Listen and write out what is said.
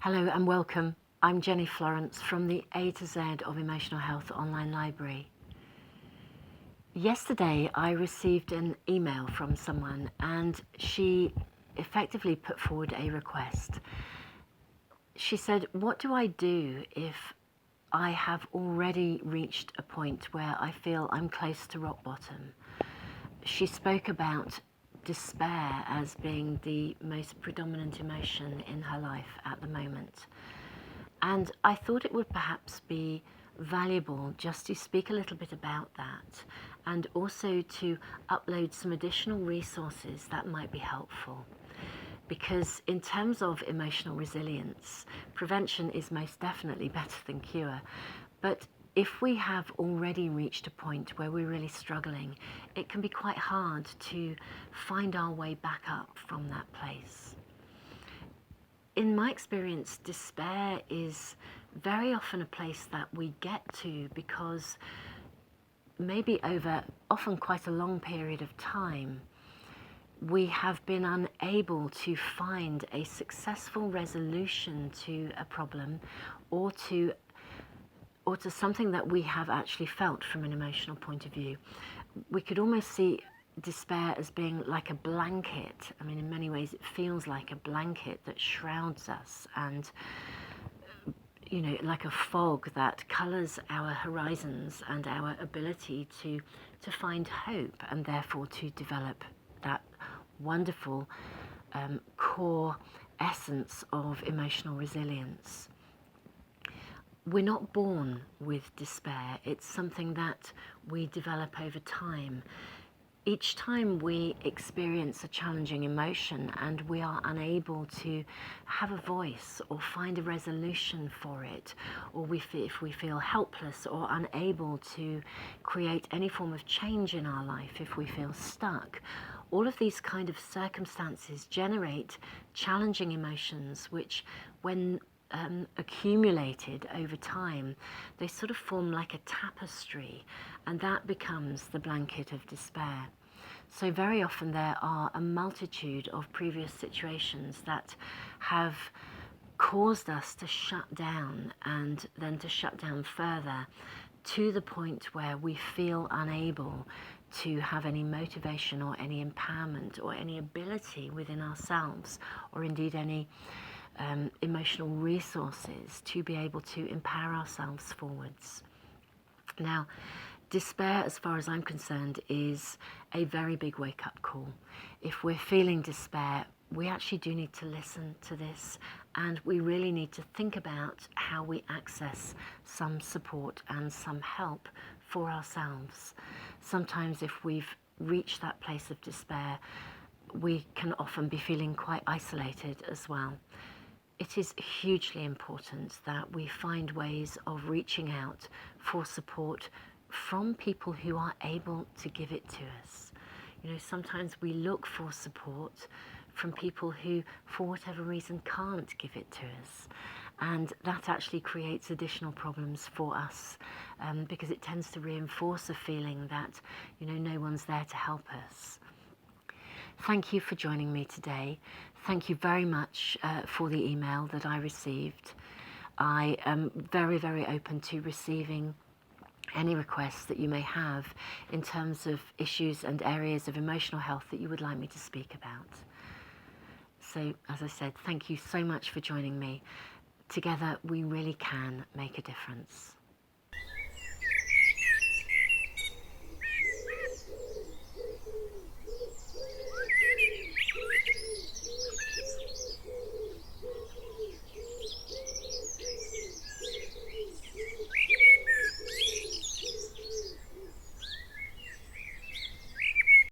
Hello and welcome. I'm Jenny Florence from the A to Z of Emotional Health online library. Yesterday I received an email from someone and she effectively put forward a request. She said, what do I do if I have already reached a point where I feel I'm close to rock bottom? She spoke about despair as being the most predominant emotion in her life at the moment. And I thought it would perhaps be valuable just to speak a little bit about that and also to upload some additional resources that might be helpful. Because in terms of emotional resilience, prevention is most definitely better than cure. But if we have already reached a point where we're really struggling, it can be quite hard to find our way back up from that place. In my experience, despair is very often a place that we get to because maybe over often quite a long period of time, we have been unable to find a successful resolution to a problem or to something that we have actually felt from an emotional point of view. We could almost see despair as being like a blanket. I mean, in many ways it feels like a blanket that shrouds us and, you know, like a fog that colours our horizons and our ability to find hope and therefore to develop that wonderful core essence of emotional resilience. We're not born with despair. It's something that we develop over time. Each time we experience a challenging emotion and we are unable to have a voice or find a resolution for it, or if we feel helpless or unable to create any form of change in our life, if we feel stuck, all of these kind of circumstances generate challenging emotions which, when accumulated over time, they sort of form like a tapestry, and that becomes the blanket of despair. So very often there are a multitude of previous situations that have caused us to shut down and then to shut down further to the point where we feel unable to have any motivation or any empowerment or any ability within ourselves, or indeed any emotional resources to be able to empower ourselves forwards. Now, despair, as far as I'm concerned, is a very big wake-up call. If we're feeling despair, we actually do need to listen to this, and we really need to think about how we access some support and some help for ourselves. Sometimes if we've reached that place of despair, we can often be feeling quite isolated as well. It is hugely important that we find ways of reaching out for support from people who are able to give it to us. You know, sometimes we look for support from people who, for whatever reason, can't give it to us. And that actually creates additional problems for us because it tends to reinforce a feeling that, you know, no one's there to help us. Thank you for joining me today. Thank you very much for the email that I received. I am very, very open to receiving any requests that you may have in terms of issues and areas of emotional health that you would like me to speak about. So, as I said, thank you so much for joining me. Together, we really can make a difference.